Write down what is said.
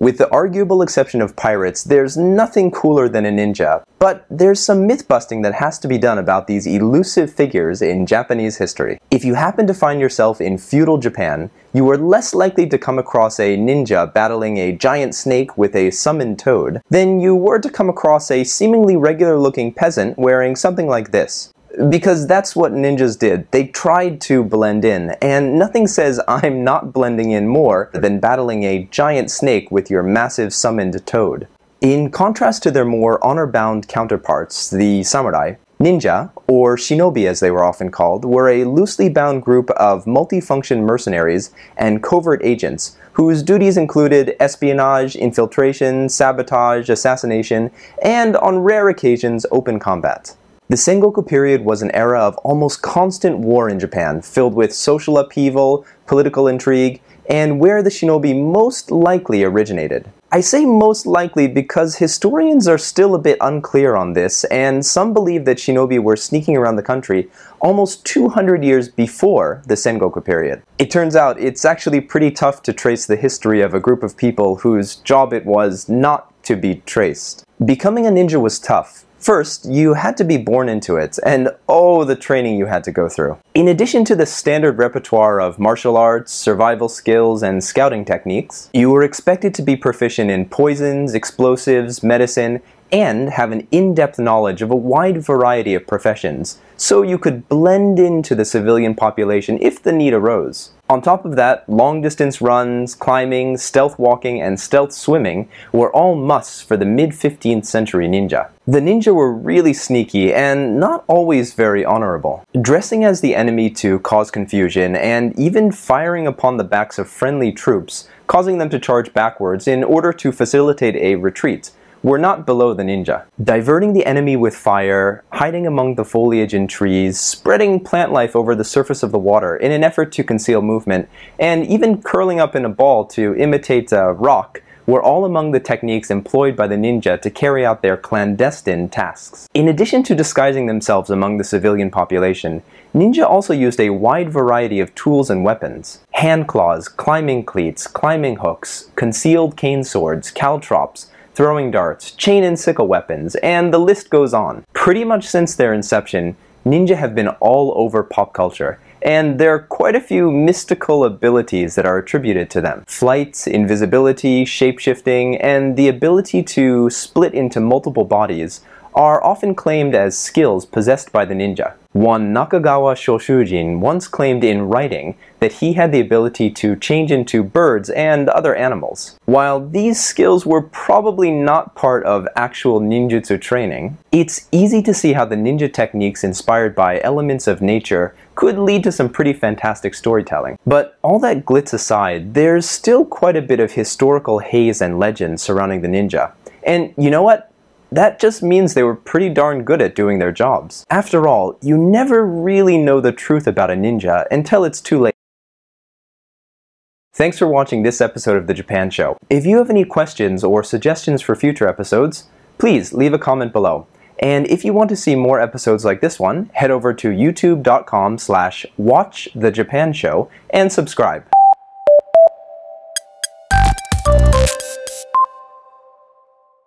With the arguable exception of pirates, there's nothing cooler than a ninja. But there's some myth-busting that has to be done about these elusive figures in Japanese history. If you happen to find yourself in feudal Japan, you are less likely to come across a ninja battling a giant snake with a summoned toad than you were to come across a seemingly regular-looking peasant wearing something like this. Because that's what ninjas did. They tried to blend in, and nothing says I'm not blending in more than battling a giant snake with your massive summoned toad. In contrast to their more honor-bound counterparts, the samurai, ninja, or shinobi as they were often called, were a loosely bound group of multifunction mercenaries and covert agents whose duties included espionage, infiltration, sabotage, assassination, and on rare occasions open combat. The Sengoku period was an era of almost constant war in Japan, filled with social upheaval, political intrigue, and where the shinobi most likely originated. I say most likely because historians are still a bit unclear on this, and some believe that shinobi were sneaking around the country almost 200 years before the Sengoku period. It turns out it's actually pretty tough to trace the history of a group of people whose job it was not to be traced. Becoming a ninja was tough. First, you had to be born into it, and oh, the training you had to go through. In addition to the standard repertoire of martial arts, survival skills, and scouting techniques, you were expected to be proficient in poisons, explosives, medicine, and have an in-depth knowledge of a wide variety of professions, so you could blend into the civilian population if the need arose. On top of that, long-distance runs, climbing, stealth walking, and stealth swimming were all musts for the mid-15th century ninja. The ninja were really sneaky and not always very honorable, dressing as the enemy to cause confusion and even firing upon the backs of friendly troops, causing them to charge backwards in order to facilitate a retreat, were not below the ninja. Diverting the enemy with fire, hiding among the foliage in trees, spreading plant life over the surface of the water in an effort to conceal movement, and even curling up in a ball to imitate a rock were all among the techniques employed by the ninja to carry out their clandestine tasks. In addition to disguising themselves among the civilian population, ninja also used a wide variety of tools and weapons. Hand claws, climbing cleats, climbing hooks, concealed cane swords, caltrops, throwing darts, chain and sickle weapons, and the list goes on. Pretty much since their inception, ninja have been all over pop culture, and there are quite a few mystical abilities that are attributed to them. Flight, invisibility, shapeshifting, and the ability to split into multiple bodies are often claimed as skills possessed by the ninja. One Nakagawa Shoshujin once claimed in writing that he had the ability to change into birds and other animals. While these skills were probably not part of actual ninjutsu training, it's easy to see how the ninja techniques inspired by elements of nature could lead to some pretty fantastic storytelling. But all that glitz aside, there's still quite a bit of historical haze and legend surrounding the ninja. And you know what? That just means they were pretty darn good at doing their jobs. After all, you never really know the truth about a ninja until it's too late. Thanks for watching this episode of The Japan Show. If you have any questions or suggestions for future episodes, please leave a comment below. And if you want to see more episodes like this one, head over to youtube.com/watchthejapanshow and subscribe.